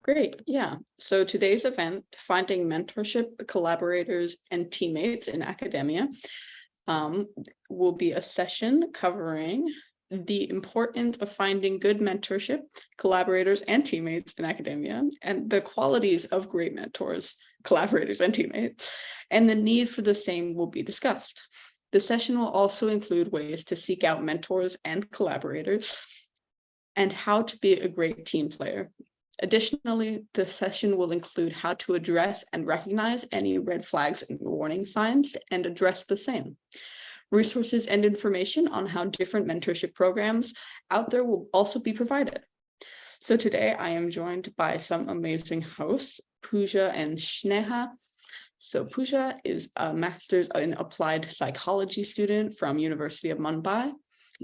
Great, yeah. So today's event, Finding Mentorship, Collaborators and Teammates in Academia, will be a session covering the importance of finding good mentorship, collaborators and teammates in academia, and the qualities of great mentors, collaborators and teammates, and the need for the same will be discussed. The session will also include ways to seek out mentors and collaborators and how to be a great team player. Additionally, the session will include how to address and recognize any red flags and warning signs and address the same. Resources and information on how different mentorship programs out there will also be provided. So today I am joined by some amazing hosts, Pooja and Sneha. So Pooja is a master's in applied psychology student from University of Mumbai.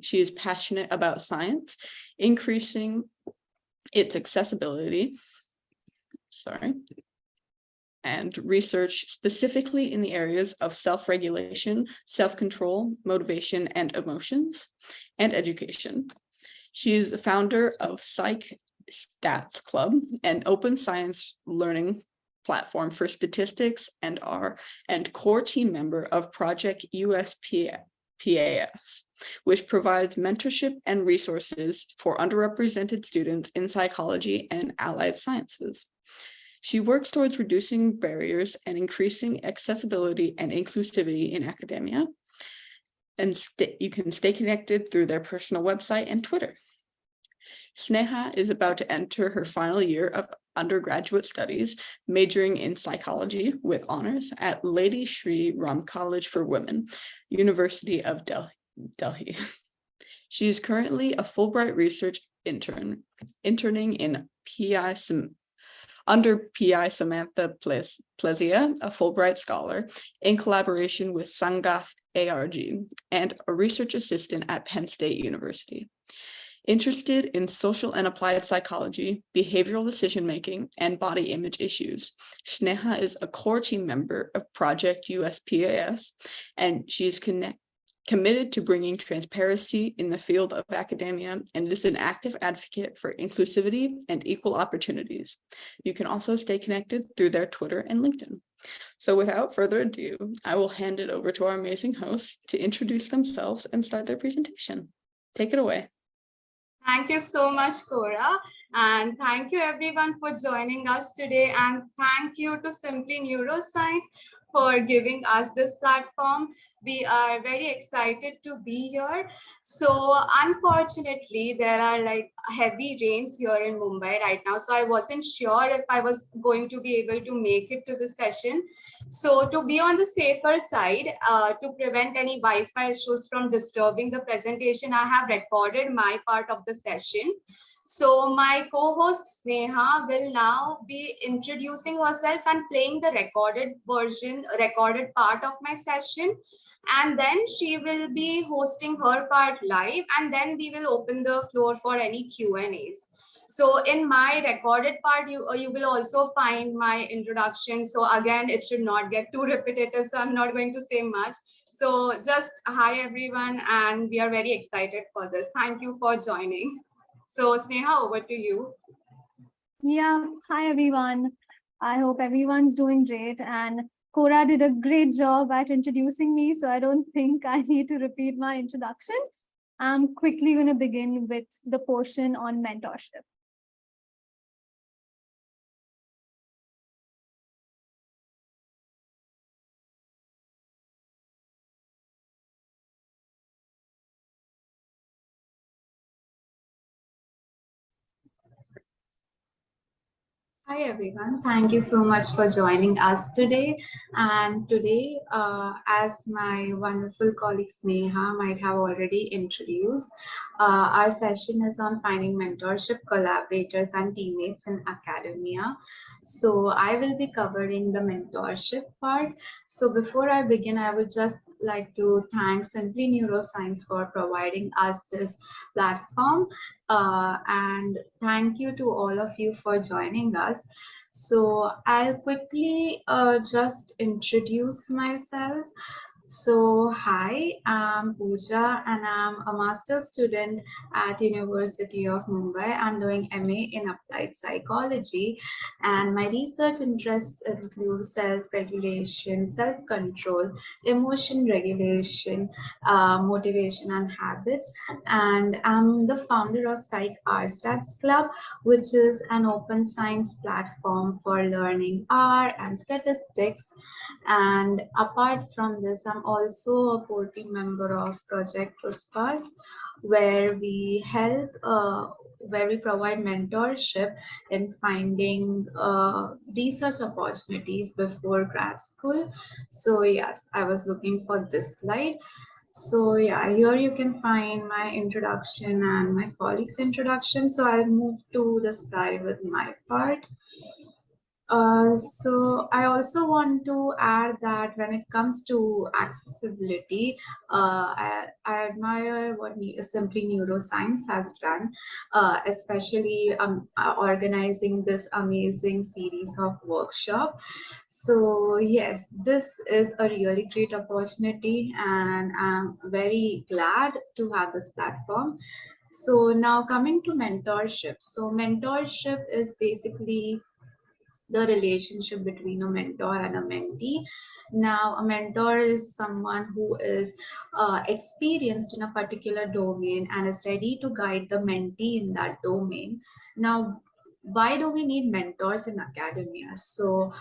She is passionate about science, increasing its accessibility, and research specifically in the areas of self-regulation, self-control, motivation, and emotions, and education. She is the founder of Psych Stats Club, an open science learning platform for statistics, and core team member of Project USPAS, which provides mentorship and resources for underrepresented students in psychology and allied sciences. She works towards reducing barriers and increasing accessibility and inclusivity in academia. And you can stay connected through their personal website and Twitter. Sneha is about to enter her final year of undergraduate studies, majoring in psychology with honors at Lady Shri Ram College for Women, University of Delhi. She is currently a Fulbright research intern, interning in under PI Samantha Plezia, a Fulbright scholar, in collaboration with Sangath ARG, and a research assistant at Penn State University. Interested in social and applied psychology, behavioral decision-making, and body image issues, Sneha is a core team member of Project USPAS, and she is committed to bringing transparency in the field of academia and is an active advocate for inclusivity and equal opportunities. You can also stay connected through their Twitter and LinkedIn. So without further ado, I will hand it over to our amazing hosts to introduce themselves and start their presentation. Take it away. Thank you so much, Cora. And thank you everyone for joining us today. And thank you to Simply Neuroscience for giving us this platform. We are very excited to be here. So unfortunately, there are like heavy rains here in Mumbai right now. So I wasn't sure if I was going to be able to make it to the session. So to be on the safer side, to prevent any Wi-Fi issues from disturbing the presentation, I have recorded my part of the session. So my co-host Sneha will now be introducing herself and playing the recorded part of my session. And then she will be hosting her part live, and then we will open the floor for any Q&As. So in my recorded part, you will also find my introduction. So again, it should not get too repetitive, so I'm not going to say much. So just hi everyone, and we are very excited for this. Thank you for joining. So Sneha, over to you. Yeah, hi everyone. I hope everyone's doing great, and Cora did a great job at introducing me, so I don't think I need to repeat my introduction. I'm quickly going to begin with the portion on mentorship. Hi everyone, thank you so much for joining us today. And today, as my wonderful colleague Sneha might have already introduced, our session is on finding mentorship, collaborators and teammates in academia. So I will be covering the mentorship part. So before I begin, I would just like to thank Simply Neuroscience for providing us this platform. And thank you to all of you for joining us. So I'll quickly just introduce myself. So, hi, I'm Pooja and I'm a master's student at University of Mumbai. I'm doing MA in Applied Psychology and my research interests include self-regulation, self-control, emotion regulation, motivation and habits. And I'm the founder of Psych RStats Club, which is an open science platform for learning R and statistics. And apart from this, I'm also a core team member of Project USPAS, where we help, where we provide mentorship in finding research opportunities before grad school. So yes, I was looking for this slide. So yeah, here you can find my introduction and my colleague's introduction. So I'll move to the slide with my part. So I also want to add that when it comes to accessibility, I admire what Simply Neuroscience has done, especially organizing this amazing series of workshop. So yes, this is a really great opportunity and I'm very glad to have this platform. So now coming to mentorship. So mentorship is basically the relationship between a mentor and a mentee. Now, a mentor is someone who is experienced in a particular domain and is ready to guide the mentee in that domain. Now, why do we need mentors in academia? So,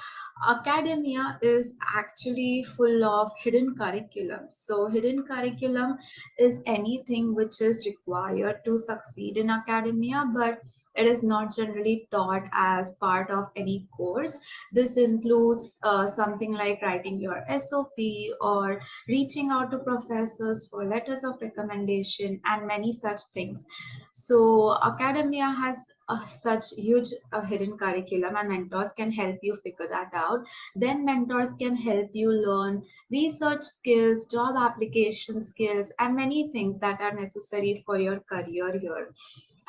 academia is actually full of hidden curriculum. So, hidden curriculum is anything which is required to succeed in academia, but it is not generally taught as part of any course. This includes something like writing your SOP or reaching out to professors for letters of recommendation and many such things. So academia has such huge hidden curriculum and mentors can help you figure that out. Then mentors can help you learn research skills, job application skills, and many things that are necessary for your career here.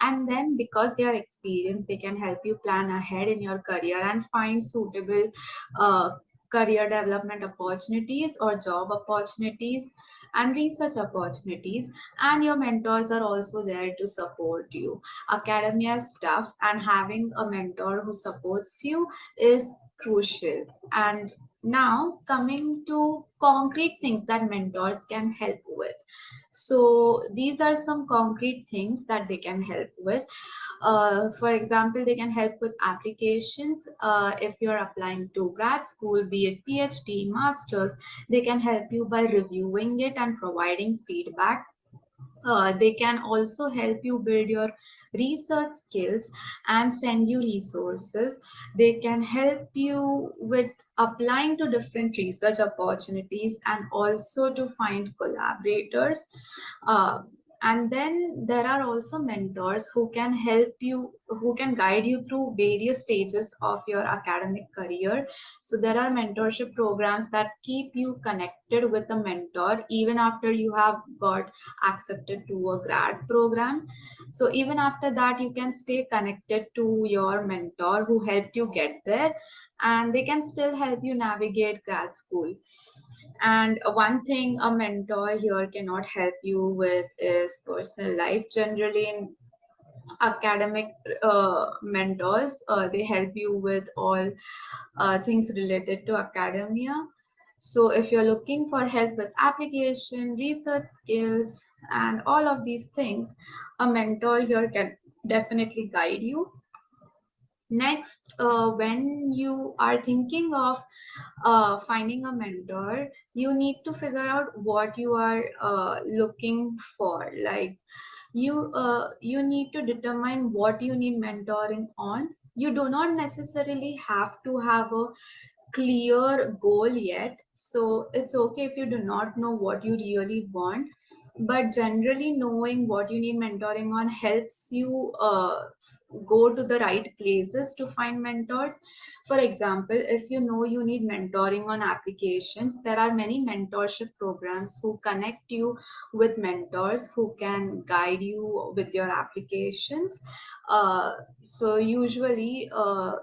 And then because they are experienced, they can help you plan ahead in your career and find suitable uh, career development opportunities or job opportunities and research opportunities. And your mentors are also there to support you. Academia is tough and having a mentor who supports you is crucial. And now coming to concrete things that mentors can help with. So these are some concrete things that they can help with. For example, they can help with applications. If you're applying to grad school, be it PhD, masters, they can help you by reviewing it and providing feedback. They can also help you build your research skills and send you resources. They can help you with applying to different research opportunities and also to find collaborators. Uh, and then there are also mentors who can help you, who can guide you through various stages of your academic career. So there are mentorship programs that keep you connected with a mentor even after you have got accepted to a grad program. So even after that, you can stay connected to your mentor who helped you get there, and they can still help you navigate grad school. And one thing a mentor here cannot help you with is personal life. Generally, in academic mentors, they help you with all things related to academia. So if you're looking for help with application, research skills, and all of these things, a mentor here can definitely guide you. Next, when you are thinking of finding a mentor, you need to figure out what you are looking for. Like you need to determine what you need mentoring on. You do not necessarily have to have a clear goal yet, so it's okay if you do not know what you really want, but generally knowing what you need mentoring on helps you go to the right places to find mentors. For example, if you know you need mentoring on applications, there are many mentorship programs who connect you with mentors who can guide you with your applications. So usually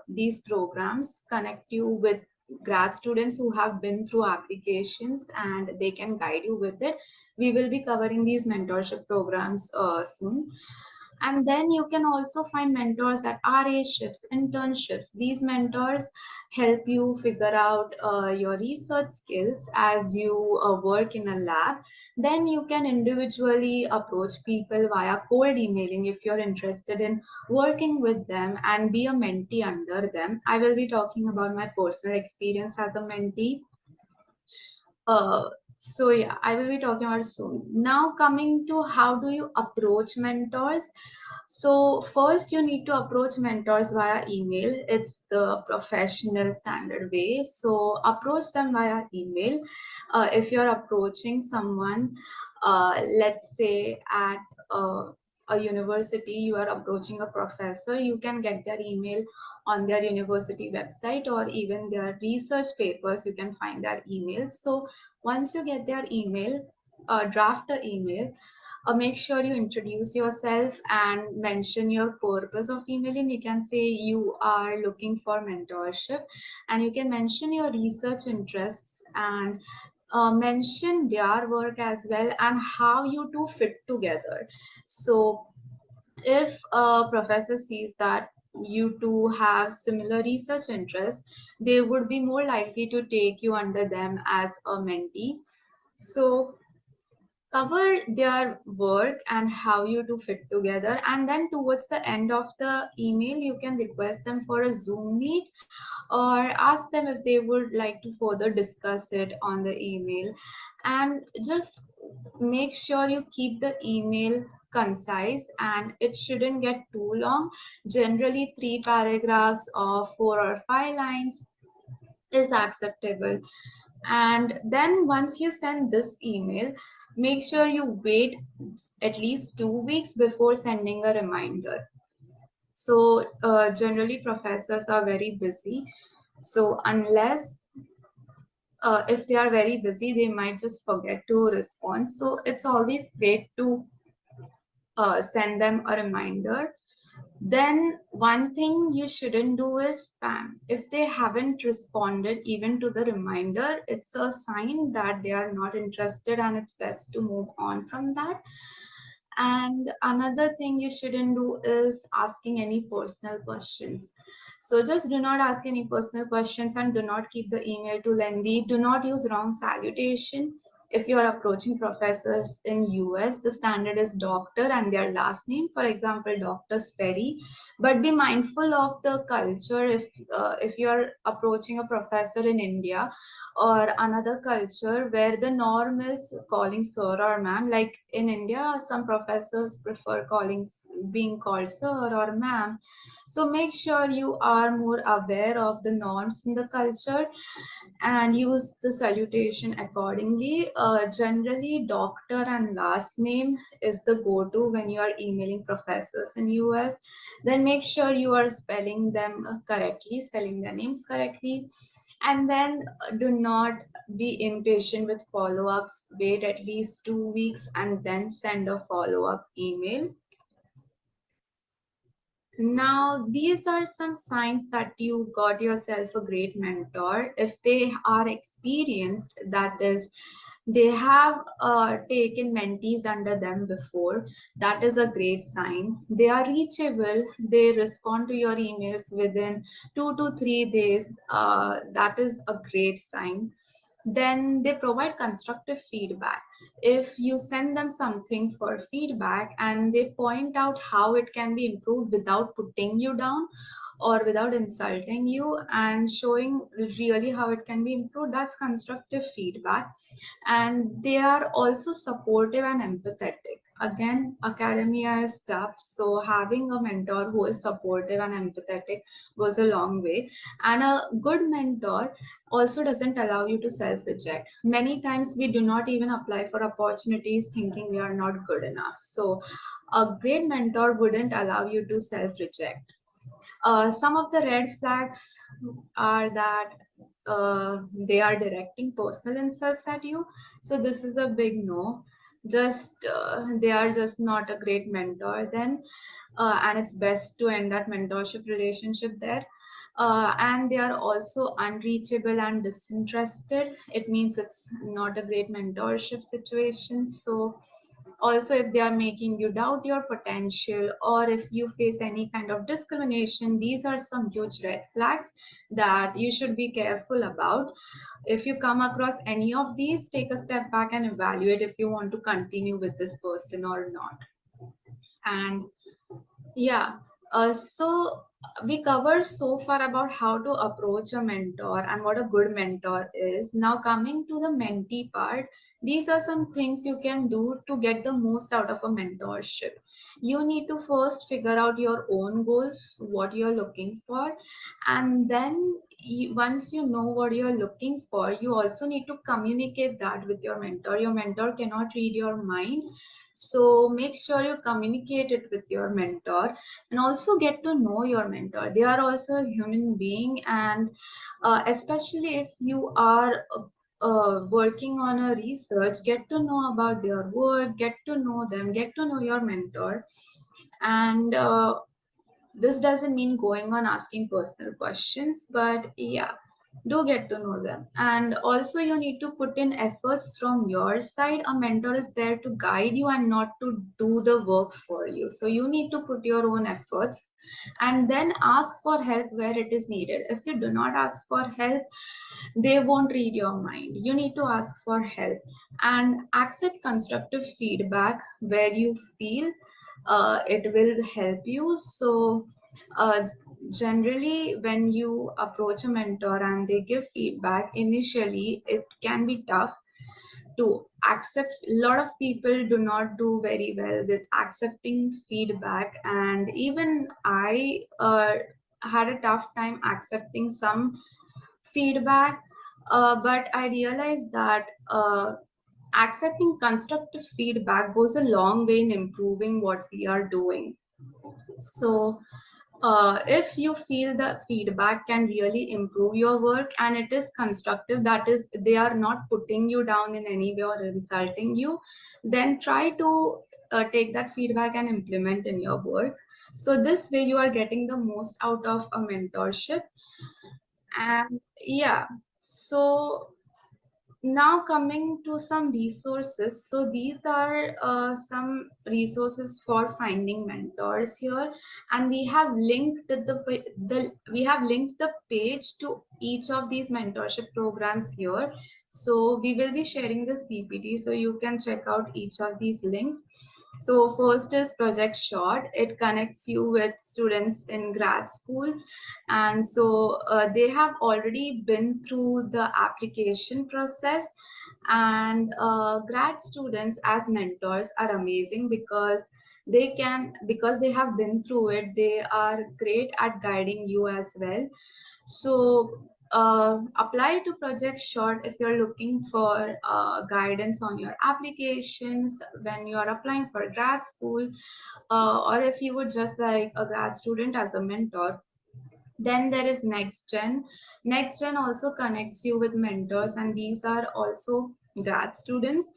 these programs connect you with grad students who have been through applications, and they can guide you with it. We will be covering these mentorship programs soon. And then you can also find mentors at RAships, internships. These mentors help you figure out your research skills as you work in a lab. Then you can individually approach people via cold emailing if you're interested in working with them and be a mentee under them. I will be talking about my personal experience as a mentee. So yeah, I will be talking about it soon. Now coming to how do you approach mentors. So first you need to approach mentors via email. It's the professional standard way. So approach them via email. If you're approaching someone, let's say at a university, you are approaching a professor, you can get their email on their university website, or even their research papers, you can find their emails. So once you get their email, draft the email, make sure you introduce yourself and mention your purpose of emailing. You can say you are looking for mentorship, and you can mention your research interests, and mention their work as well, and how you two fit together. So if a professor sees that you two have similar research interests, they would be more likely to take you under them as a mentee. So cover their work and how you two fit together, and then towards the end of the email you can request them for a Zoom meet, or ask them if they would like to further discuss it on the email. And just make sure you keep the email concise, and it shouldn't get too long. Generally 3 paragraphs or 4 or 5 lines is acceptable. And then once you send this email, make sure you wait at least 2 weeks before sending a reminder. So generally professors are very busy. So unless if they are very busy, they might just forget to respond. So it's always great to send them a reminder. Then one thing you shouldn't do is spam. If they haven't responded even to the reminder, it's a sign that they are not interested, and it's best to move on from that. And another thing you shouldn't do is asking any personal questions. So just do not ask any personal questions, and do not keep the email too lengthy. Do not use wrong salutation. If you are approaching professors in US, the standard is doctor and their last name, for example, Dr. Sperry. But be mindful of the culture. If you are approaching a professor in India or another culture where the norm is calling sir or ma'am, like in India, some professors prefer being called sir or ma'am. So make sure you are more aware of the norms in the culture and use the salutation accordingly. Generally, doctor and last name is the go-to when you are emailing professors in US. Then make sure you are spelling them correctly, spelling their names correctly. And then do not be impatient with follow-ups. Wait at least 2 weeks and then send a follow-up email. Now, these are some signs that you got yourself a great mentor. If they are experienced, that is, they have taken mentees under them before, that is a great sign. They are reachable, they respond to your emails within 2 to 3 days, that is a great sign. Then they provide constructive feedback. If you send them something for feedback and they point out how it can be improved without putting you down or without insulting you, and showing really how it can be improved, that's constructive feedback. And they are also supportive and empathetic. Again, academia is tough, so having a mentor who is supportive and empathetic goes a long way. And a good mentor also doesn't allow you to self-reject. Many times we do not even apply for opportunities thinking we are not good enough. So a great mentor wouldn't allow you to self-reject. Some of the red flags are that they are directing personal insults at you. So this is a big no. Just they are just not a great mentor then, and it's best to end that mentorship relationship there. and they are also unreachable and disinterested. It means it's not a great mentorship situation. So also, if they are making you doubt your potential, or if you face any kind of discrimination, these are some huge red flags that you should be careful about. If you come across any of these, take a step back and evaluate if you want to continue with this person or not. And yeah, so we covered so far about how to approach a mentor and what a good mentor is. Now, coming to the mentee part, these are some things you can do to get the most out of a mentorship. You need to first figure out your own goals, what you're looking for, and then once you know what you're looking for, you also need to communicate that with your mentor. Your mentor cannot read your mind, so make sure you communicate it with your mentor, and also get to know your mentor. They are also a human being, and especially if you are working on a research, get to know about their work, get to know them, get to know your mentor. And this doesn't mean going on asking personal questions, but yeah, do get to know them. And also, you need to put in efforts from your side. A mentor is there to guide you and not to do the work for you. So you need to put your own efforts and then ask for help where it is needed. If you do not ask for help, they won't read your mind. You need to ask for help and accept constructive feedback where you feel it will help you. So uh, generally, when you approach a mentor and they give feedback, initially it can be tough to accept. A lot of people do not do very well with accepting feedback, and even I had a tough time accepting some feedback, but I realized that accepting constructive feedback goes a long way in improving what we are doing. So if you feel that feedback can really improve your work and it is constructive, that is, they are not putting you down in any way or insulting you, then try to take that feedback and implement in your work. So this way you are getting the most out of a mentorship. And yeah, so now coming to some resources. So these are some resources for finding mentors here, and we have linked the page to each of these mentorship programs here. So we will be sharing this PPT so you can check out each of these links. So first is Project Short. It connects you with students in grad school, and so they have already been through the application process. And grad students as mentors are amazing because because they have been through it, they are great at guiding you as well. So apply to Project Short if you're looking for guidance on your applications when you are applying for grad school, or if you would just like a grad student as a mentor. Then there is Next Gen. Next Gen also connects you with mentors, and these are also grad students,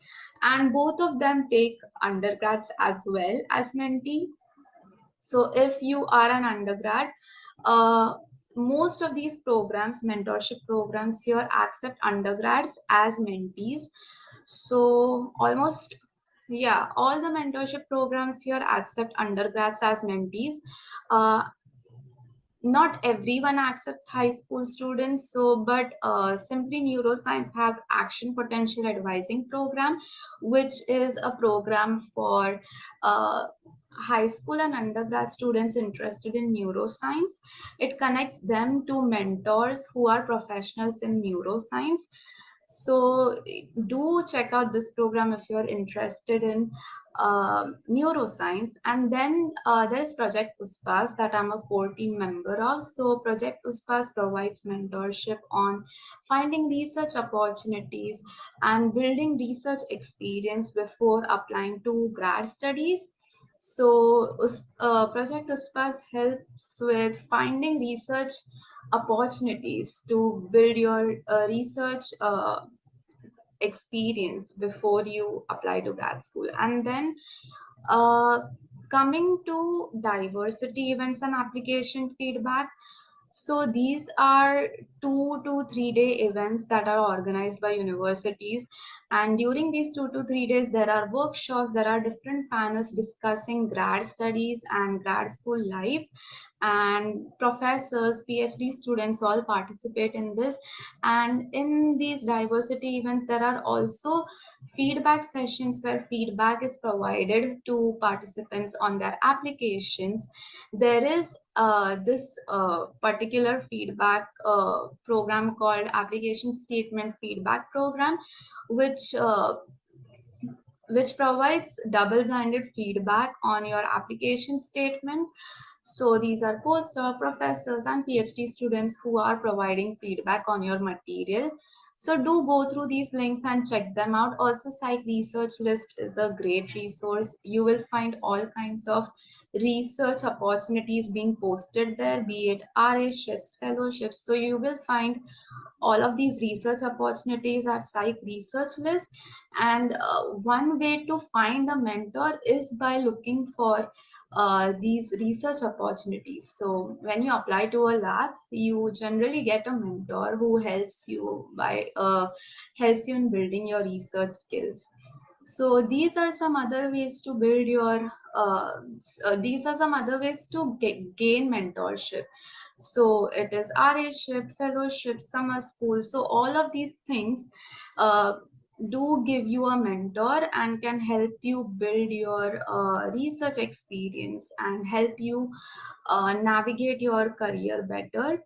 and both of them take undergrads as well as mentee. So if you are an undergrad, uh, most of these programs, mentorship programs here, accept undergrads as mentees. So almost, yeah, all the mentorship programs here accept undergrads as mentees. Uh, Not everyone accepts high school students, so but Simply Neuroscience has Action Potential Advising Program, which is a program for high school and undergrad students interested in neuroscience. It connects them to mentors who are professionals in neuroscience. So do check out this program if you're interested in neuroscience. And then there is Project USPAS that I'm a core team member of. So Project USPAS provides mentorship on finding research opportunities and building research experience before applying to grad studies. So Project USPAS helps with finding research opportunities to build your research experience before you apply to grad school. And then uh, coming to diversity events and application feedback, So these are 2 to 3 day events that are organized by universities. And during these 2 to 3 days, there are workshops, there are different panels discussing grad studies and grad school life. And professors, PhD students all participate in this. And in these diversity events, there are also feedback sessions where feedback is provided to participants on their applications. There is this particular feedback program called application statement feedback program, which uh, which provides double-blinded feedback on your application statement. So these are postdoc professors and PhD students who are providing feedback on your material. So do go through these links and check them out. Also, Psych Research List is a great resource. You will find all kinds of research opportunities being posted there, be it RA-ships, fellowships. So you will find all of these research opportunities at Psych Research List. And one way to find a mentor is by looking for these research opportunities. So when you apply to a lab, you generally get a mentor who helps you in building your research skills. So these are some other ways to build your these are some other ways to gain mentorship. So it is RA-ship, fellowship, summer school. So all of these things uh, do give you a mentor and can help you build your research experience and help you navigate your career better.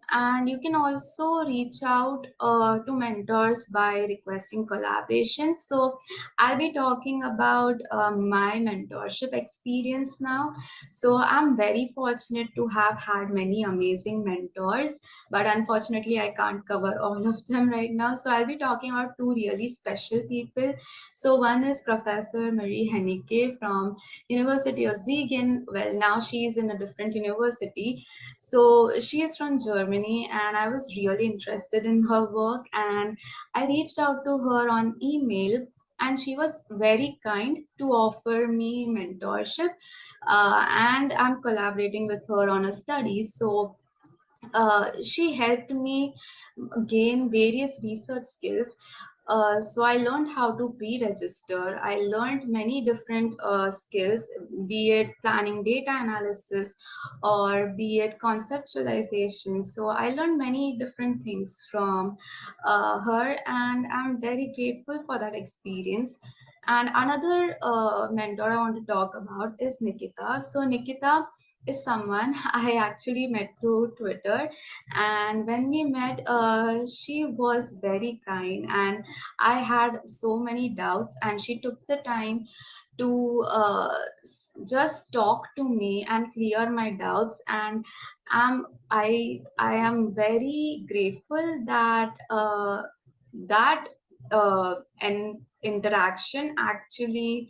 And you can also reach out to mentors by requesting collaborations. So I'll be talking about my mentorship experience now. So I'm very fortunate to have had many amazing mentors, but unfortunately I can't cover all of them right now. So I'll be talking about 2 really special people. So one is Professor Marie Hennicke from University of Siegen. Well, now she is in a different university. So she is from Germany, and I was really interested in her work, and I reached out to her on email, and she was very kind to offer me mentorship. And I'm collaborating with her on a study. So she helped me gain various research skills. So I learned how to pre-register. I learned many different skills, be it planning data analysis or be it conceptualization. So I learned many different things from her, and I'm very grateful for that experience. And another mentor I want to talk about is Nikita. So Nikita is someone I actually met through Twitter, and when we met, she was very kind, and I had so many doubts, and she took the time to just talk to me and clear my doubts. And I am very grateful that that an interaction actually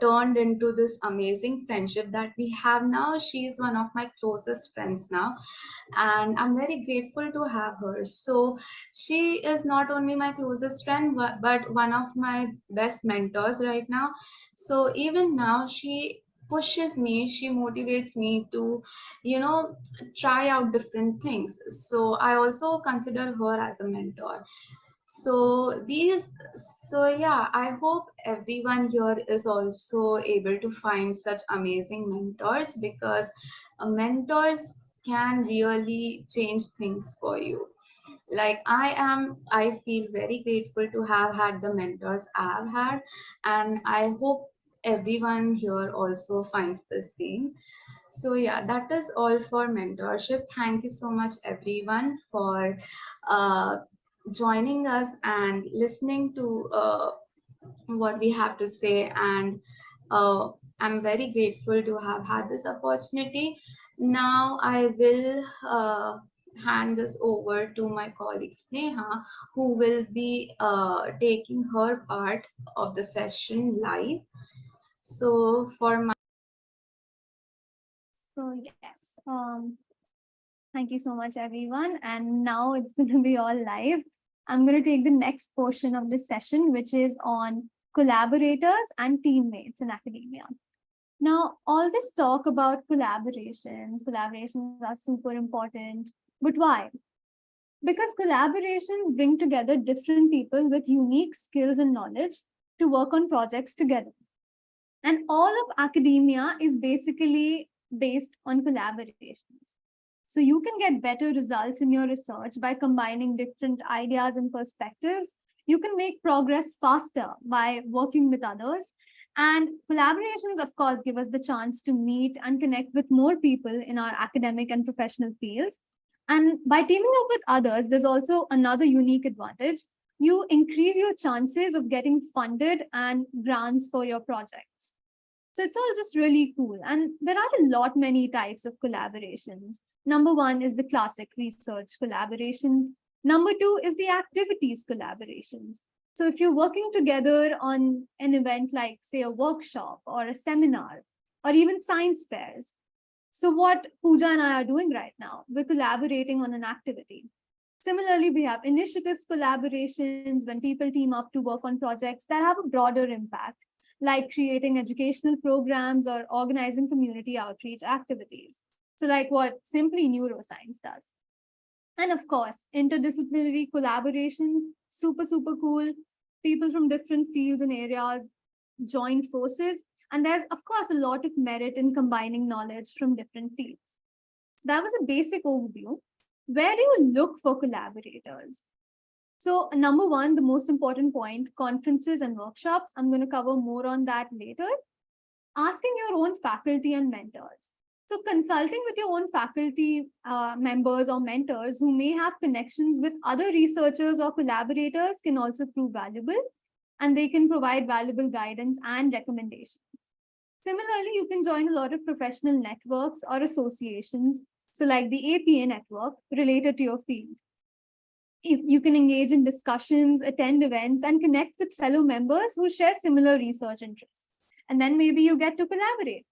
turned into this amazing friendship that we have now. She is one of my closest friends now, and I'm very grateful to have her. So she is not only my closest friend, but one of my best mentors right now. So even now, she pushes me, she motivates me to, you know, try out different things. So I also consider her as a mentor. So yeah, I hope everyone here is also able to find such amazing mentors, because mentors can really change things for you. Like I feel very grateful to have had the mentors I've had, and I hope everyone here also finds the same. So yeah, that is all for mentorship. Thank you so much everyone for uh, joining us and listening to what we have to say. And uh, I'm very grateful to have had this opportunity. Now I will hand this over to my colleague Sneha, who will be taking her part of the session live. So for my So yes, thank you so much, everyone. And now it's going to be all live. I'm going to take the next portion of this session, which is on collaborators and teammates in academia. Now, all this talk about collaborations are super important, but why? Because collaborations bring together different people with unique skills and knowledge to work on projects together. And all of academia is basically based on collaborations. So you can get better results in your research by combining different ideas and perspectives. You can make progress faster by working with others. And collaborations, of course, give us the chance to meet and connect with more people in our academic and professional fields. And by teaming up with others, there's also another unique advantage. You increase your chances of getting funded and grants for your projects. So it's all just really cool. And there are a lot many types of collaborations. Number one is the classic research collaboration. Number two is the activities collaborations. So if you're working together on an event like, say, a workshop or a seminar, or even science fairs. So what Pooja and I are doing right now, we're collaborating on an activity. Similarly, we have initiatives collaborations when people team up to work on projects that have a broader impact, like creating educational programs or organizing community outreach activities. So like what Simply Neuroscience does. And of course, interdisciplinary collaborations, super, super cool. People from different fields and areas join forces. And there's, of course, a lot of merit in combining knowledge from different fields. So that was a basic overview. Where do you look for collaborators? So number one, the most important point, conferences and workshops. I'm going to cover more on that later. Asking your own faculty and mentors. So consulting with your own faculty members or mentors who may have connections with other researchers or collaborators can also prove valuable, and they can provide valuable guidance and recommendations. Similarly, you can join a lot of professional networks or associations, so like the APA network related to your field. You can engage in discussions, attend events, and connect with fellow members who share similar research interests. And then maybe you get to collaborate.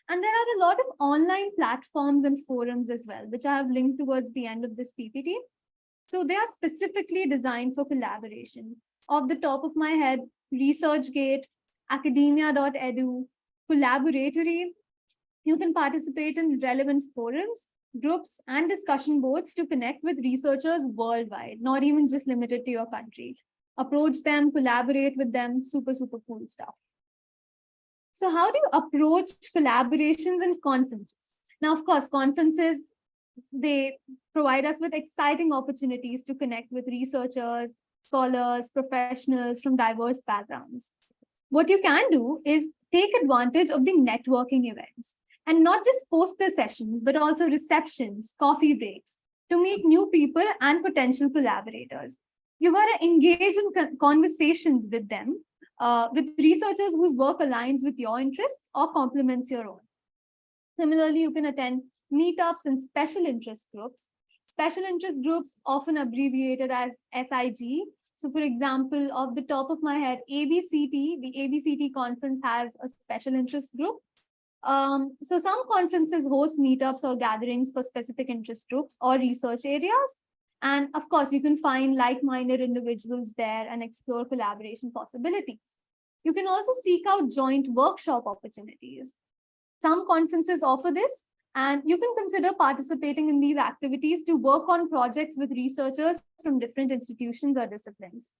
And there are a lot of online platforms and forums as well, which I have linked towards the end of this PPT. So they are specifically designed for collaboration. Off the top of my head, ResearchGate, academia.edu, Collaboratory. You can participate in relevant forums, groups, and discussion boards to connect with researchers worldwide, not even just limited to your country. Approach them, collaborate with them, super, super cool stuff. So how do you approach collaborations and conferences? Now, of course, conferences, they provide us with exciting opportunities to connect with researchers, scholars, professionals from diverse backgrounds. What you can do is take advantage of the networking events and not just poster sessions, but also receptions, coffee breaks to meet new people and potential collaborators. You got to engage in conversations with them, with researchers whose work aligns with your interests or complements your own. Similarly, you can attend meetups and special interest groups. Special interest groups, often abbreviated as SIG. So for example, off the top of my head, ABCT, the ABCT conference has a special interest group. So some conferences host meetups or gatherings for specific interest groups or research areas. And of course, you can find like-minded individuals there and explore collaboration possibilities. You can also seek out joint workshop opportunities. Some conferences offer this, and you can consider participating in these activities to work on projects with researchers from different institutions or disciplines.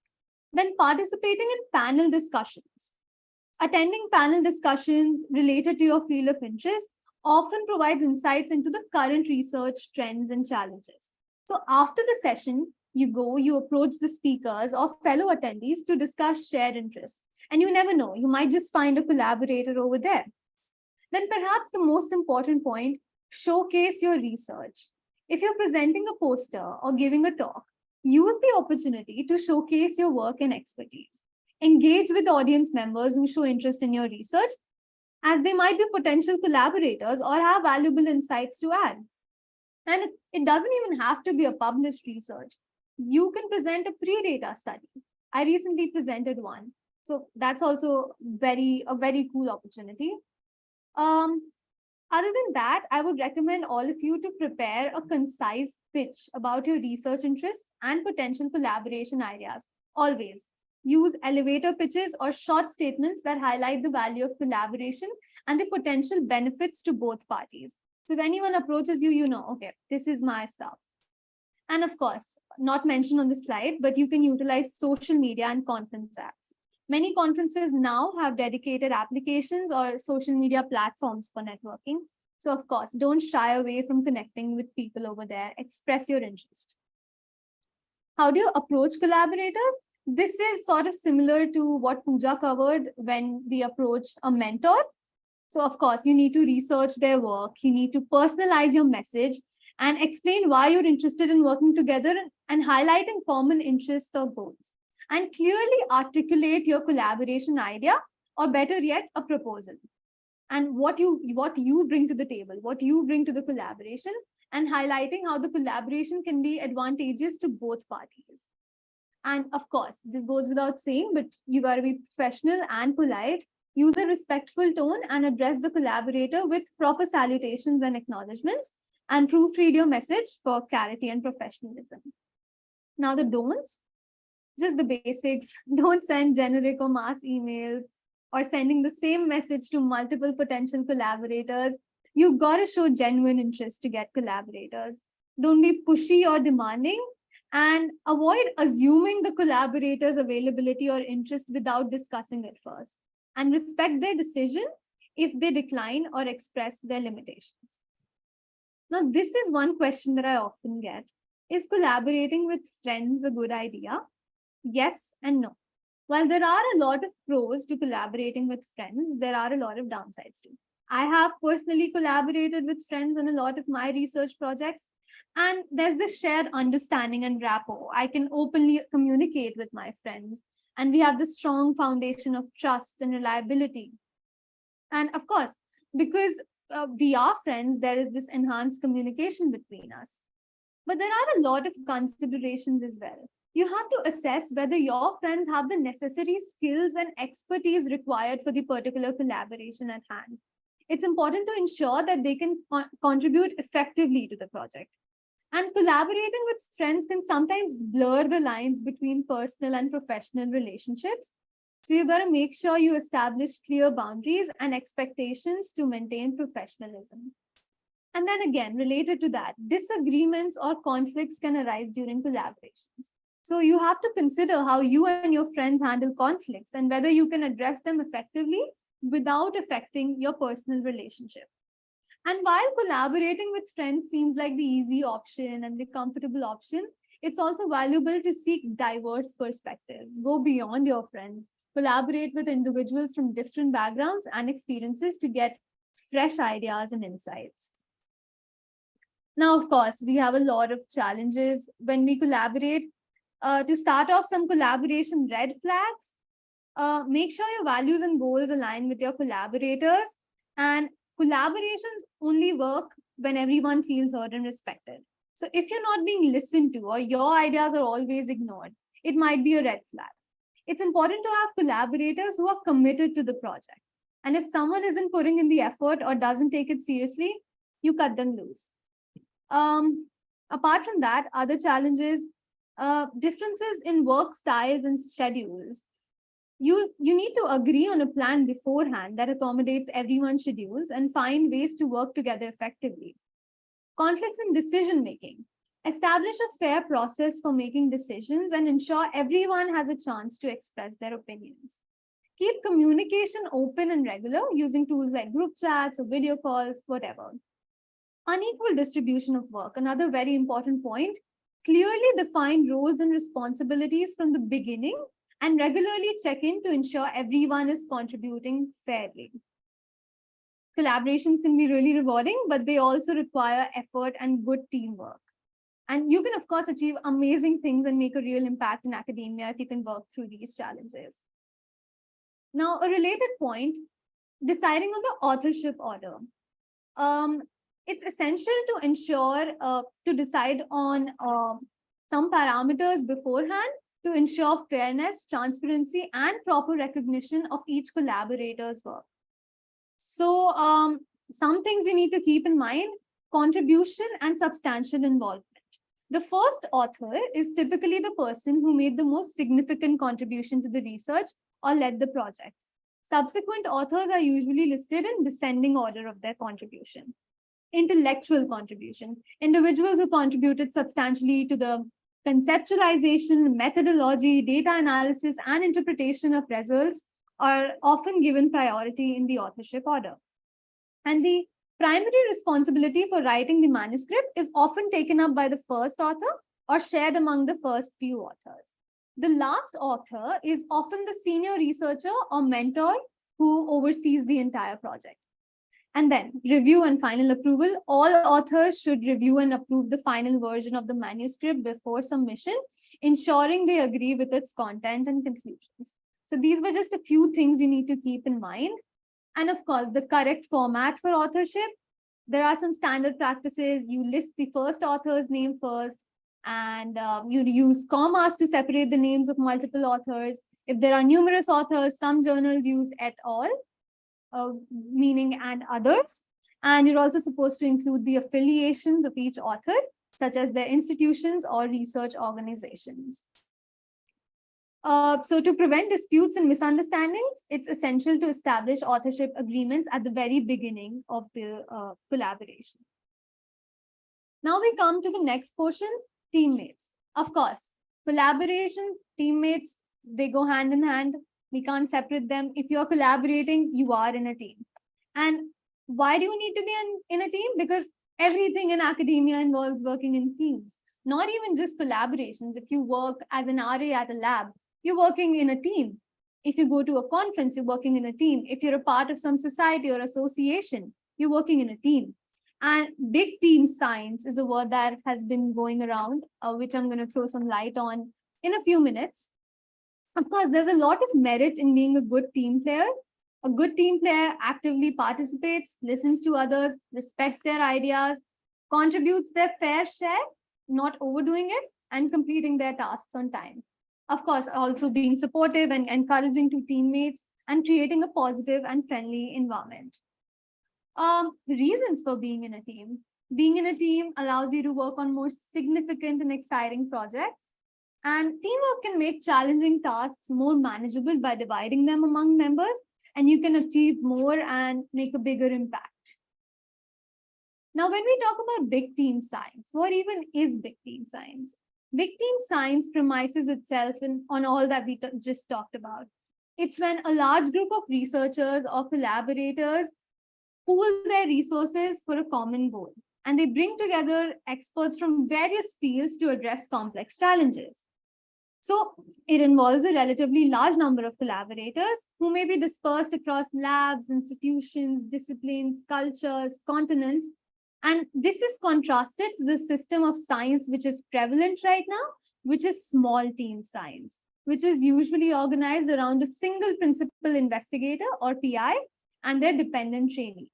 Then participating in panel discussions. Attending panel discussions related to your field of interest often provides insights into the current research trends and challenges. So after the session, you approach the speakers or fellow attendees to discuss shared interests. And you never know, you might just find a collaborator over there. Then perhaps the most important point, showcase your research. If you're presenting a poster or giving a talk, use the opportunity to showcase your work and expertise. Engage with audience members who show interest in your research, as they might be potential collaborators or have valuable insights to add. And it doesn't even have to be a published research. You can present a pre-data study. I recently presented one. So that's also a very cool opportunity. Other than that, I would recommend all of you to prepare a concise pitch about your research interests and potential collaboration ideas. Always use elevator pitches or short statements that highlight the value of collaboration and the potential benefits to both parties. So if anyone approaches you, you know, okay, this is my stuff. And of course, not mentioned on the slide, but you can utilize social media and conference apps. Many conferences now have dedicated applications or social media platforms for networking. So of course, don't shy away from connecting with people over there. Express your interest. How do you approach collaborators? This is sort of similar to what Pooja covered when we approached a mentor. So of course, you need to research their work. You need to personalize your message and explain why you're interested in working together and highlighting common interests or goals. And clearly articulate your collaboration idea, or better yet, a proposal. And what you bring to the table, what you bring to the collaboration, and highlighting how the collaboration can be advantageous to both parties. And of course, this goes without saying, but you got to be professional and polite. Use a respectful tone and address the collaborator with proper salutations and acknowledgements, and proofread your message for clarity and professionalism. Now the don'ts, just the basics. Don't send generic or mass emails or sending the same message to multiple potential collaborators. You've got to show genuine interest to get collaborators. Don't be pushy or demanding, and avoid assuming the collaborators' availability or interest without discussing it first. And respect their decision if they decline or express their limitations. Now, this is one question that I often get. Is collaborating with friends a good idea? Yes and no. While there are a lot of pros to collaborating with friends, there are a lot of downsides too. I have personally collaborated with friends on a lot of my research projects, and there's this shared understanding and rapport. I can openly communicate with my friends, and we have this strong foundation of trust and reliability. And of course, because we are friends, there is this enhanced communication between us. But there are a lot of considerations as well. You have to assess whether your friends have the necessary skills and expertise required for the particular collaboration at hand. It's important to ensure that they can contribute effectively to the project. And collaborating with friends can sometimes blur the lines between personal and professional relationships. So you got to make sure you establish clear boundaries and expectations to maintain professionalism. And then again, related to that, disagreements or conflicts can arise during collaborations. So you have to consider how you and your friends handle conflicts and whether you can address them effectively without affecting your personal relationship. And while collaborating with friends seems like the easy option and the comfortable option, it's also valuable to seek diverse perspectives. Go beyond your friends. Collaborate with individuals from different backgrounds and experiences to get fresh ideas and insights. Now, of course, we have a lot of challenges when we collaborate. To start off, some collaboration red flags. Make sure your values and goals align with your collaborators, and collaborations only work when everyone feels heard and respected. So if you're not being listened to or your ideas are always ignored, it might be a red flag. It's important to have collaborators who are committed to the project. And if someone isn't putting in the effort or doesn't take it seriously, you cut them loose. Apart from that, other challenges, differences in work styles and schedules. You need to agree on a plan beforehand that accommodates everyone's schedules and find ways to work together effectively. Conflicts in decision making. Establish a fair process for making decisions and ensure everyone has a chance to express their opinions. Keep communication open and regular using tools like group chats or video calls, whatever. Unequal distribution of work, another very important point. Clearly define roles and responsibilities from the beginning and regularly check in to ensure everyone is contributing fairly. Collaborations can be really rewarding, but they also require effort and good teamwork. And you can, of course, achieve amazing things and make a real impact in academia if you can work through these challenges. Now, a related point, deciding on the authorship order. It's essential to ensure to decide on some parameters beforehand to ensure fairness, transparency, and proper recognition of each collaborator's work. So some things you need to keep in mind: contribution and substantial involvement. The first author is typically the person who made the most significant contribution to the research or led the project. Subsequent authors are usually listed in descending order of their contribution. Intellectual contribution. Individuals who contributed substantially to the conceptualization, methodology, data analysis, and interpretation of results are often given priority in the authorship order. And the primary responsibility for writing the manuscript is often taken up by the first author or shared among the first few authors. The last author is often the senior researcher or mentor who oversees the entire project. And then review and final approval. All authors should review and approve the final version of the manuscript before submission, ensuring they agree with its content and conclusions. So these were just a few things you need to keep in mind. And of course, the correct format for authorship. There are some standard practices. You list the first author's name first, and you use commas to separate the names of multiple authors. If there are numerous authors, some journals use et al., meaning and others. And you're also supposed to include the affiliations of each author, such as their institutions or research organizations. So to prevent disputes and misunderstandings, it's essential to establish authorship agreements at the very beginning of the collaboration. Now we come to the next portion, teammates. Of course, collaborations, teammates, they go hand in hand. We can't separate them. If you're collaborating, you are in a team. And why do you need to be in a team? Because everything in academia involves working in teams, not even just collaborations. If you work as an RA at a lab, you're working in a team. If you go to a conference, you're working in a team. If you're a part of some society or association, you're working in a team. And big team science is a word that has been going around, which I'm going to throw some light on in a few minutes. Of course, there's a lot of merit in being a good team player. A good team player actively participates, listens to others, respects their ideas, contributes their fair share, not overdoing it, and completing their tasks on time. Of course, also being supportive and encouraging to teammates and creating a positive and friendly environment. Reasons for being in a team. Being in a team allows you to work on more significant and exciting projects. And teamwork can make challenging tasks more manageable by dividing them among members, and you can achieve more and make a bigger impact. Now, when we talk about big team science, what even is big team science? Big team science premises itself on all that we just talked about. It's when a large group of researchers or collaborators pool their resources for a common goal, and they bring together experts from various fields to address complex challenges. So it involves a relatively large number of collaborators who may be dispersed across labs, institutions, disciplines, cultures, continents. And this is contrasted to the system of science which is prevalent right now, which is small team science, which is usually organized around a single principal investigator or PI and their dependent trainees.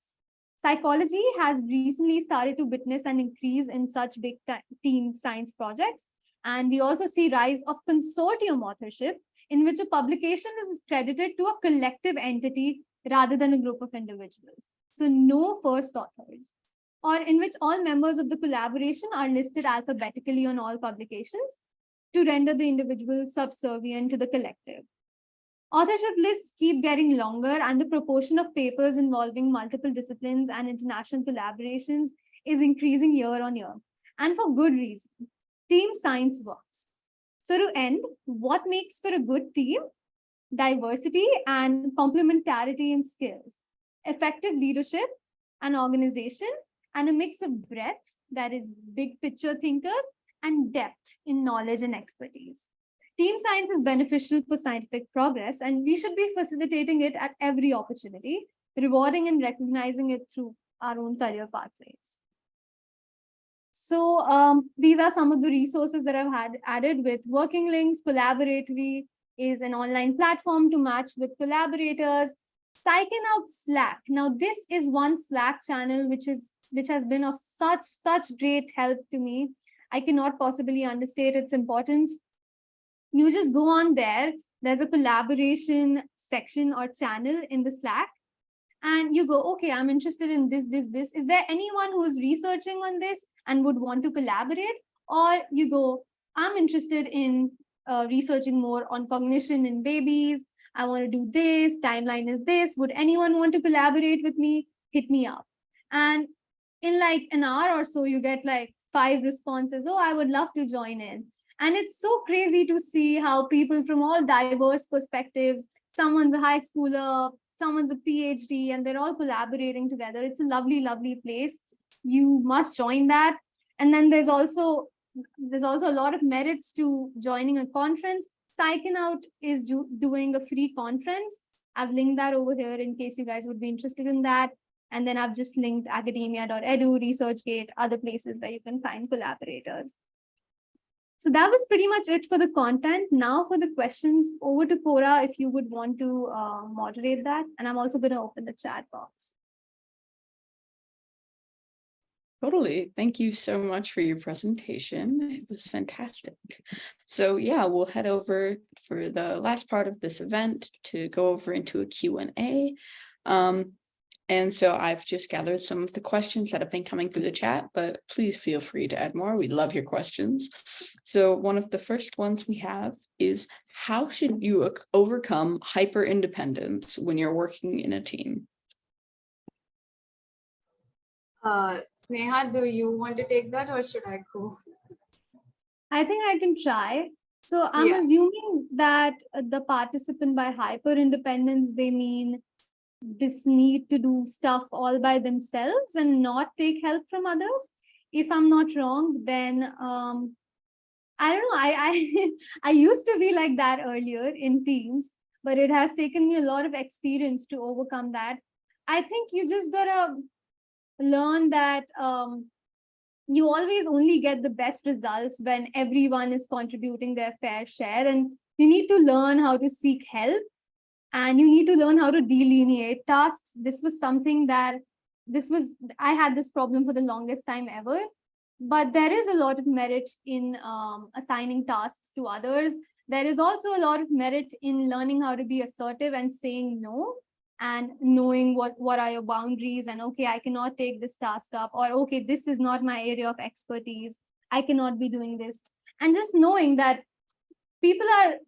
Psychology has recently started to witness an increase in such big team science projects. And we also see rise of consortium authorship, in which a publication is credited to a collective entity rather than a group of individuals. So no first authors, or in which all members of the collaboration are listed alphabetically on all publications to render the individual subservient to the collective. Authorship lists keep getting longer, and the proportion of papers involving multiple disciplines and international collaborations is increasing year on year, and for good reason. Team science works. So to end, what makes for a good team? Diversity and complementarity in skills, effective leadership and organization, and a mix of breadth, that is big picture thinkers, and depth in knowledge and expertise. Team science is beneficial for scientific progress, and we should be facilitating it at every opportunity, rewarding and recognizing it through our own career pathways. So these are some of the resources that I've had added with working links. Collaboratory is an online platform to match with collaborators. Psyching out Slack. Now, this is one Slack channel which has been of such great help to me. I cannot possibly understate its importance. You just go on there. There's a collaboration section or channel in the Slack. And you go, okay, I'm interested in this. Is there anyone who is researching on this and would want to collaborate? Or you go, I'm interested in researching more on cognition in babies. I want to do this, timeline is this. Would anyone want to collaborate with me? Hit me up. And in like an hour or so, you get like 5 responses. Oh, I would love to join in. And it's so crazy to see how people from all diverse perspectives, someone's a high schooler, someone's a PhD, and they're all collaborating together. It's a lovely, lovely place. You must join that. And then there's also a lot of merits to joining a conference. Psyching Out is doing a free conference. I've linked that over here in case you guys would be interested in that. And then I've just linked academia.edu, ResearchGate, other places where you can find collaborators. So that was pretty much it for the content. Now for the questions, over to Cora if you would want to moderate that. And I'm also going to open the chat box. Totally. Thank you so much for your presentation. It was fantastic. So yeah, we'll head over for the last part of this event to go over into a Q&A. And so I've just gathered some of the questions that have been coming through the chat, but please feel free to add more. We love your questions. So one of the first ones we have is, how should you overcome hyper-independence when you're working in a team? Sneha, do you want to take that or should I go? I think I can try. So I'm assuming that the participant by hyper-independence, they mean this need to do stuff all by themselves and not take help from others. If I'm not wrong, then I don't know. I used to be like that earlier in teams, but it has taken me a lot of experience to overcome that. I think you just gotta learn that you always only get the best results when everyone is contributing their fair share, and you need to learn how to seek help. And you need to learn how to delineate tasks. This was something that I had this problem for the longest time ever. But there is a lot of merit in assigning tasks to others. There is also a lot of merit in learning how to be assertive and saying no, and knowing what are your boundaries, and okay, I cannot take this task up, or okay, this is not my area of expertise, I cannot be doing this. And just knowing that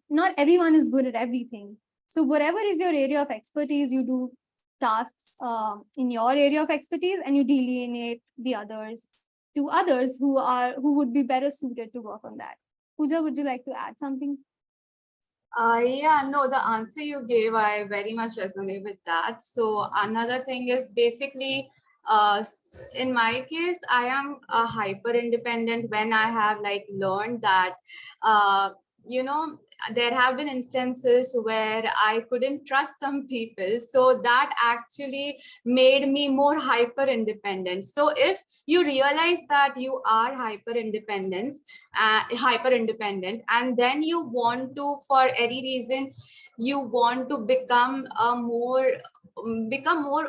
not everyone is good at everything. So whatever is your area of expertise, you do tasks in your area of expertise, and you delineate the others to others who would be better suited to work on that. Pooja, would you like to add something? Yeah, no, the answer you gave, I very much resonate with that. So another thing is basically, in my case, I am a hyper independent when I have like learned that, you know, there have been instances where I couldn't trust some people. So that actually made me more hyper independent. So if you realize that you are hyper independent, and then you want to, for any reason, you want to become more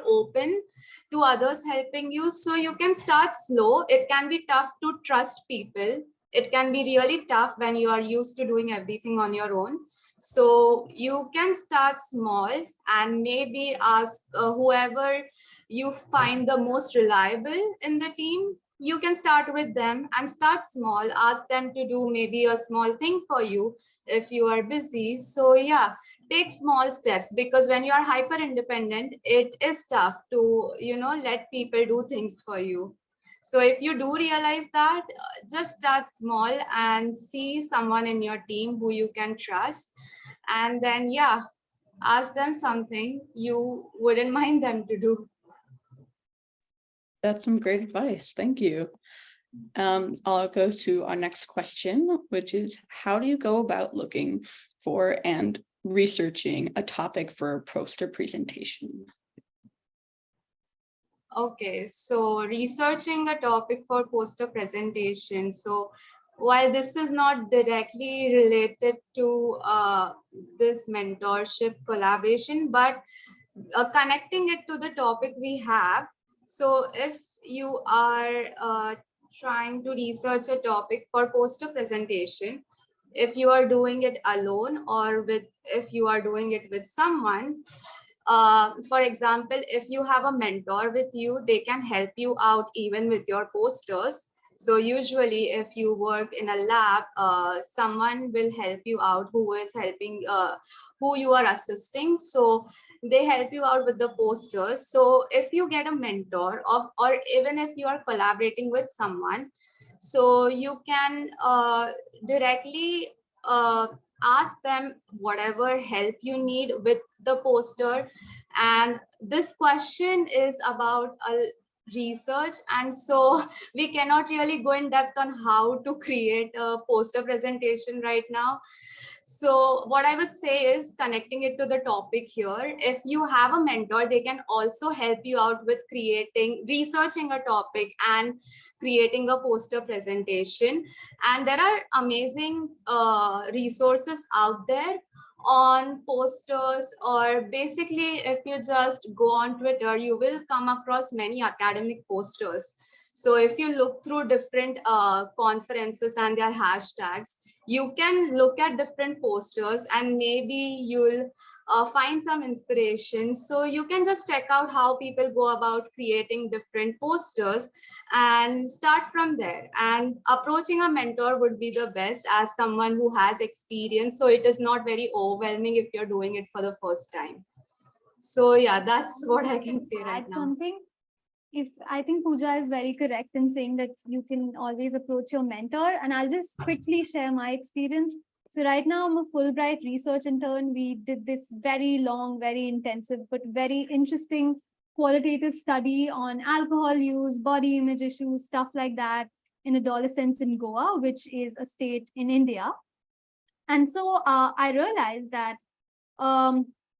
open to others helping you, so you can start slow. It can be tough to trust people. It can be really tough when you are used to doing everything on your own. So you can start small and maybe ask whoever you find the most reliable in the team. You can start with them and start small. Ask them to do maybe a small thing for you if you are busy. So yeah, take small steps, because when you are hyper independent, it is tough to, you know, let people do things for you. So if you do realize that, just start small and see someone in your team who you can trust. And then, yeah, ask them something you wouldn't mind them to do. That's some great advice. Thank you. I'll go to our next question, which is, how do you go about looking for and researching a topic for a poster presentation? Okay, so researching a topic for poster presentation. So while this is not directly related to this mentorship collaboration, but connecting it to the topic we have. So if you are trying to research a topic for poster presentation, if you are doing it alone or if you are doing it with someone, for example, if you have a mentor with you, they can help you out even with your posters. So usually if you work in a lab, someone will help you out who is helping, who you are assisting. So they help you out with the posters. So if you get a mentor or even if you are collaborating with someone, so you can directly ask them whatever help you need with the poster. And this question is about a research, and so we cannot really go in depth on how to create a poster presentation right now. So what I would say is, connecting it to the topic here, if you have a mentor, they can also help you out with researching a topic and creating a poster presentation. And there are amazing resources out there on posters, or basically if you just go on Twitter, you will come across many academic posters. So if you look through different conferences and their hashtags, you can look at different posters and maybe you'll find some inspiration. So you can just check out how people go about creating different posters and start from there. And approaching a mentor would be the best, as someone who has experience, so it is not very overwhelming if you're doing it for the first time. So yeah, that's what I can say right Add now. something. If I think Pooja is very correct in saying that you can always approach your mentor, and I'll just quickly share my experience. So right now I'm a Fulbright research intern. We did this very long, very intensive, but very interesting qualitative study on alcohol use, body image issues, stuff like that in adolescents in Goa, which is a state in India. And so I realized that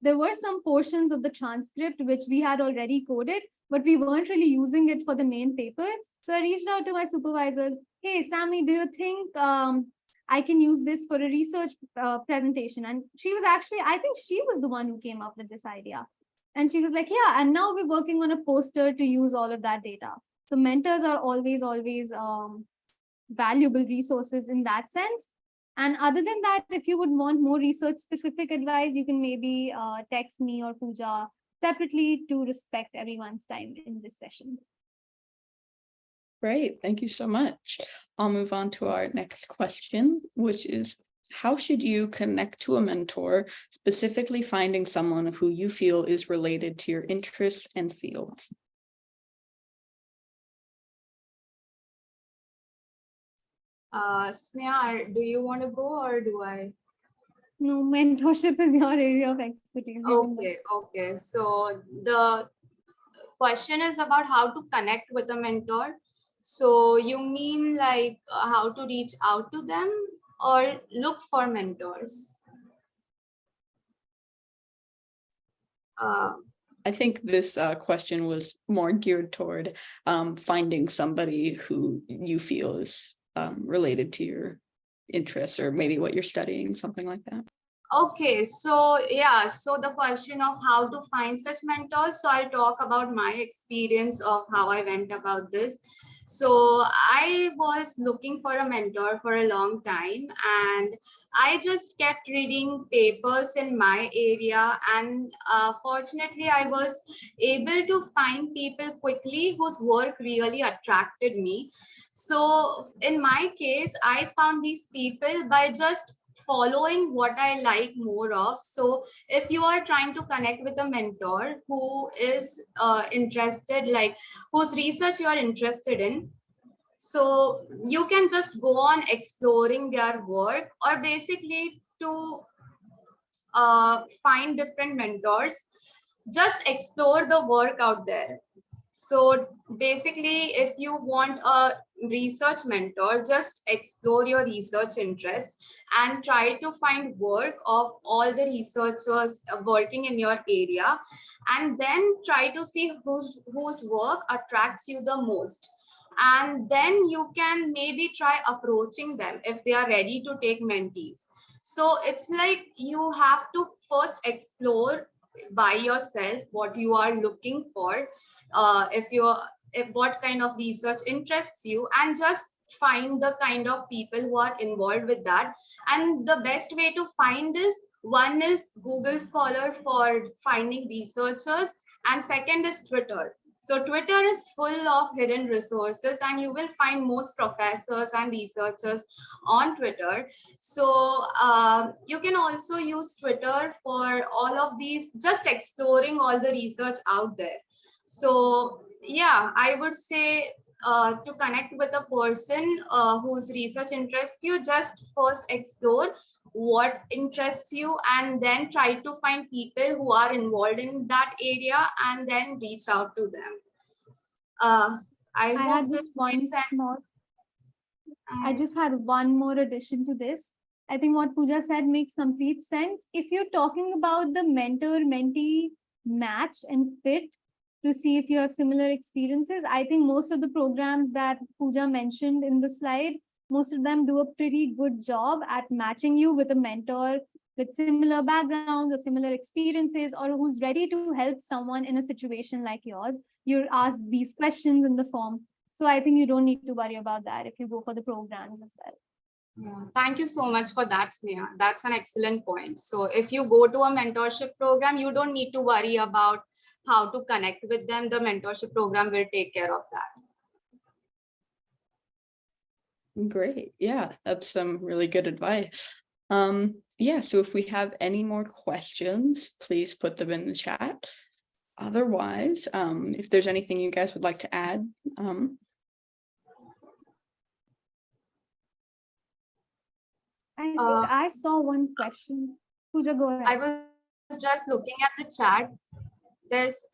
there were some portions of the transcript which we had already coded, but we weren't really using it for the main paper. So I reached out to my supervisors. Hey, Sammy, do you think I can use this for a research presentation? And she was actually, I think she was the one who came up with this idea. And she was like, yeah, and now we're working on a poster to use all of that data. So mentors are always valuable resources in that sense. And other than that, if you would want more research specific advice, you can maybe text me or Pooja separately to respect everyone's time in this session. Great, thank you so much. I'll move on to our next question, which is, how should you connect to a mentor, specifically finding someone who you feel is related to your interests and fields? Sneha, do you want to go or do I? No, mentorship is your area of expertise. Okay. So the question is about how to connect with a mentor. So you mean like how to reach out to them or look for mentors? I think this question was more geared toward finding somebody who you feel is related to your interests, or maybe what you're studying, something like that. Okay, so yeah, so the question of how to find such mentors. So I'll talk about my experience of how I went about this. So I was looking for a mentor for a long time, and I just kept reading papers in my area, and fortunately I was able to find people quickly whose work really attracted me. So in my case, I found these people by just following what I like more of. So if you are trying to connect with a mentor who is interested, like whose research you are interested in, so you can just go on exploring their work, or basically to find different mentors, just explore the work out there. So basically, if you want a research mentor, just explore your research interests and try to find work of all the researchers working in your area, and then try to see whose work attracts you the most. And then you can maybe try approaching them if they are ready to take mentees. So it's like you have to first explore by yourself what you are looking for, if what kind of research interests you, and just find the kind of people who are involved with that. And the best way to find is, one is Google Scholar for finding researchers, and second is Twitter. So Twitter is full of hidden resources, and you will find most professors and researchers on Twitter. So you can also use Twitter for all of these, just exploring all the research out there. So yeah, I would say to connect with a person whose research interests you, just first explore what interests you, and then try to find people who are involved in that area, and then reach out to them. I hope had this just one makes sense. small. I just had one more addition to this. I think what Pooja said makes complete sense. If you're talking about the mentor-mentee match and fit to see if you have similar experiences, I think most of the programs that Pooja mentioned in the slide, most of them do a pretty good job at matching you with a mentor with similar backgrounds or similar experiences, or who's ready to help someone in a situation like yours. You're asked these questions in the form. So I think you don't need to worry about that if you go for the programs as well. Yeah, thank you so much for that, Sneha. That's an excellent point. So if you go to a mentorship program, you don't need to worry about how to connect with them. The mentorship program will take care of that. Great. Yeah, that's some really good advice. Yeah, so if we have any more questions, please put them in the chat. Otherwise, if there's anything you guys would like to add, I think I saw one question. Pooja, go ahead. I was just looking at the chat.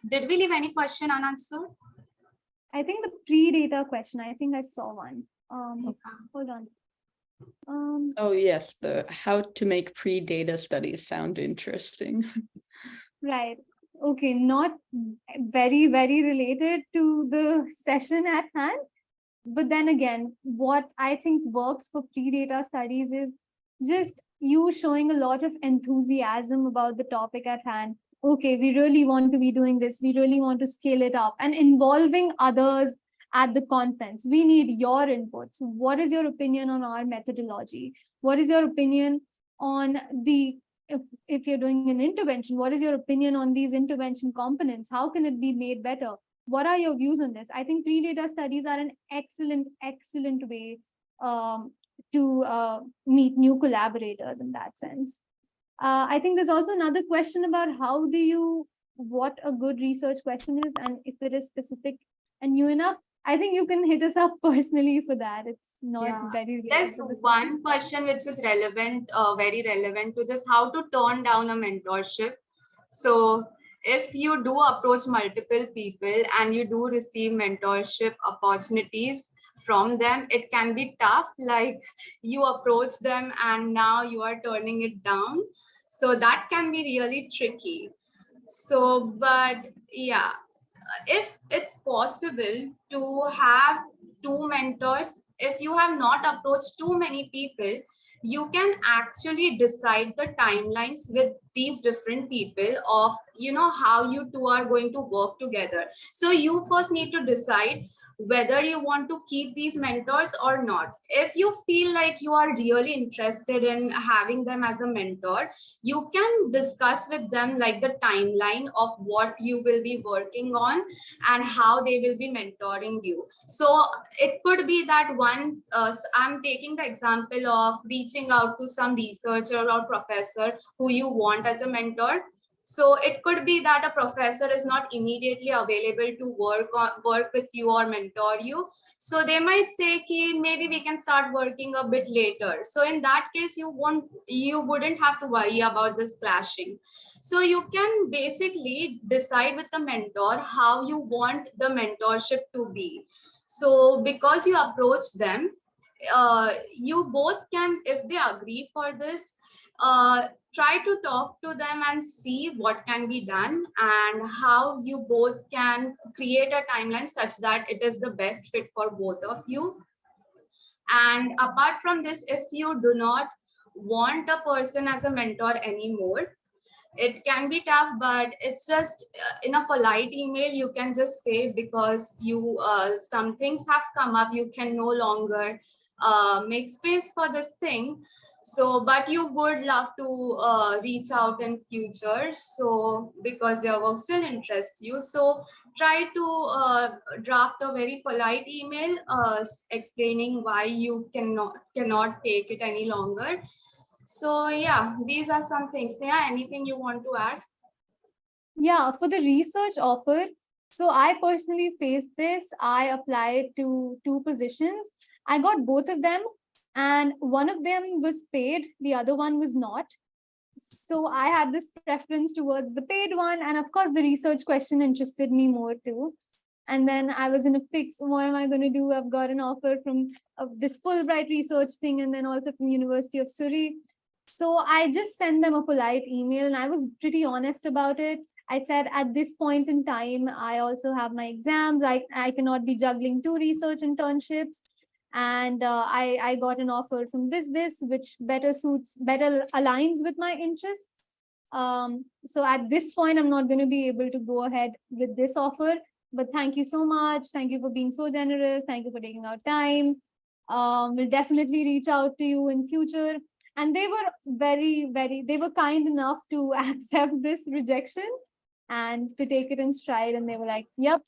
Did we leave any question unanswered? I think the pre-data question, I think I saw one. Hold on. oh yes, the how to make pre-data studies sound interesting. Right. Okay, not very, very related to the session at hand. But then again, what I think works for pre-data studies is just you showing a lot of enthusiasm about the topic at hand. Okay, we really want to be doing this. We really want to scale it up, and involving others at the conference. We need your inputs. What is your opinion on our methodology? What is your opinion on the, if you're doing an intervention, what is your opinion on these intervention components? How can it be made better? What are your views on this? I think pre-data studies are an excellent, excellent way to meet new collaborators in that sense. I think there's also another question about what a good research question is, and if it is specific and new enough. I think you can hit us up personally for that. It's not very related. There's one question which is relevant, very relevant to this: how to turn down a mentorship. So if you do approach multiple people and you do receive mentorship opportunities from them, it can be tough. Like, you approach them and now you are turning it down. So that can be really tricky. So, but yeah, if it's possible to have two mentors, if you have not approached too many people, you can actually decide the timelines with these different people of, how you two are going to work together. So you first need to decide whether you want to keep these mentors or not. If you feel like you are really interested in having them as a mentor, you can discuss with them like the timeline of what you will be working on and how they will be mentoring you. So it could be that I'm taking the example of reaching out to some researcher or professor who you want as a mentor. So it could be that a professor is not immediately available to work with you or mentor you. So they might say, maybe we can start working a bit later. So in that case, you wouldn't have to worry about this clashing. So you can basically decide with the mentor how you want the mentorship to be. So because you approach them, you both can, if they agree for this, try to talk to them and see what can be done and how you both can create a timeline such that it is the best fit for both of you. And apart from this, if you do not want a person as a mentor anymore, it can be tough, but it's just in a polite email, you can just say, because you some things have come up, you can no longer make space for this thing. So, but you would love to reach out in future. So, because their work still interests you. So try to draft a very polite email explaining why you cannot take it any longer. So yeah, these are some things. Sneha, anything you want to add? Yeah, for the research offer, so I personally faced this. I applied to 2 positions. I got both of them, and one of them was paid, the other one was not. So I had this preference towards the paid one, and of course, the research question interested me more too. And then I was in a fix. What am I going to do? I've got an offer from this Fulbright research thing, and then also from University of Surrey. So I just sent them a polite email, and I was pretty honest about it. I said, at this point in time, I also have my exams. I cannot be juggling 2 research internships. And I got an offer from this, which better aligns with my interests. So at this point, I'm not going to be able to go ahead with this offer. But thank you so much. Thank you for being so generous. Thank you for taking out time. We'll definitely reach out to you in future. And they were they were kind enough to accept this rejection and to take it in stride. And they were like, yep,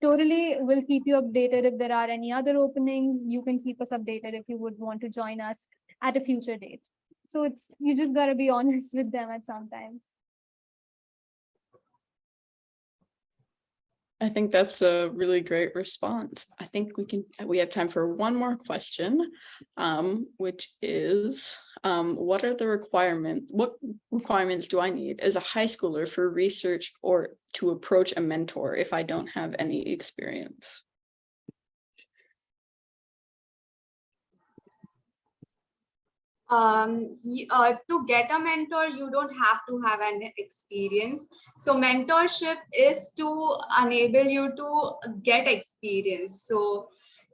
totally, we'll keep you updated if there are any other openings. You can keep us updated if you would want to join us at a future date. So you just got to be honest with them at some time. I think that's a really great response. I think we have time for one more question, which is, what requirements do I need as a high schooler for research or to approach a mentor if I don't have any experience? To get a mentor, you don't have to have an experience. So mentorship is to enable you to get experience. So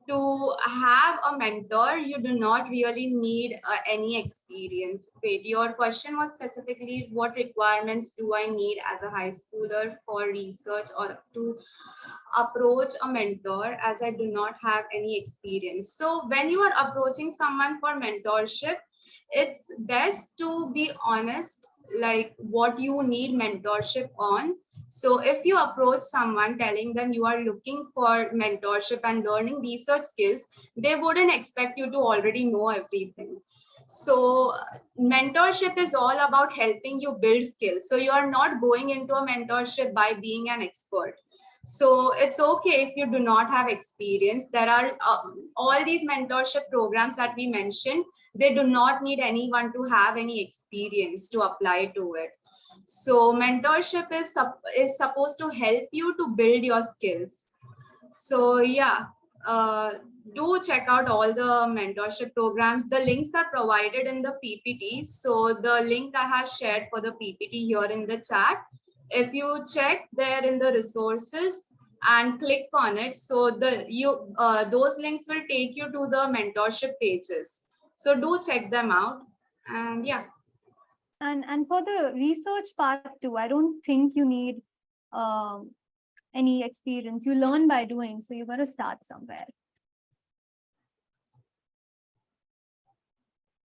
to have a mentor, you do not really need any experience. Wait, your question was specifically what requirements do I need as a high schooler for research or to approach a mentor, as I do not have any experience. So when you are approaching someone for mentorship, it's best to be honest, like what you need mentorship on. So if you approach someone telling them you are looking for mentorship and learning research skills, they wouldn't expect you to already know everything. So mentorship is all about helping you build skills. So you are not going into a mentorship by being an expert. So it's okay if you do not have experience. There are all these mentorship programs that we mentioned. They do not need anyone to have any experience to apply to it. So mentorship is supposed to help you to build your skills. So yeah, do check out all the mentorship programs. The links are provided in the PPT. So the link I have shared for the PPT here in the chat. If you check there in the resources and click on it, so those links will take you to the mentorship pages. So do check them out. And yeah. And for the research part too, I don't think you need any experience. You learn by doing, so you got to start somewhere.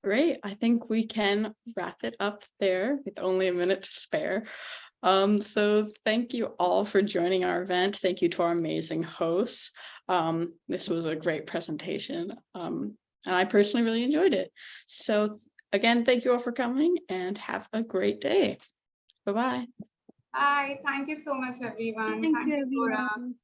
Great. I think we can wrap it up there with only a minute to spare. So thank you all for joining our event. Thank you to our amazing hosts. This was a great presentation, and I personally really enjoyed it. So again, thank you all for coming and have a great day. Bye-bye. Bye. Thank you so much, everyone. Thank you, Cora. everyone.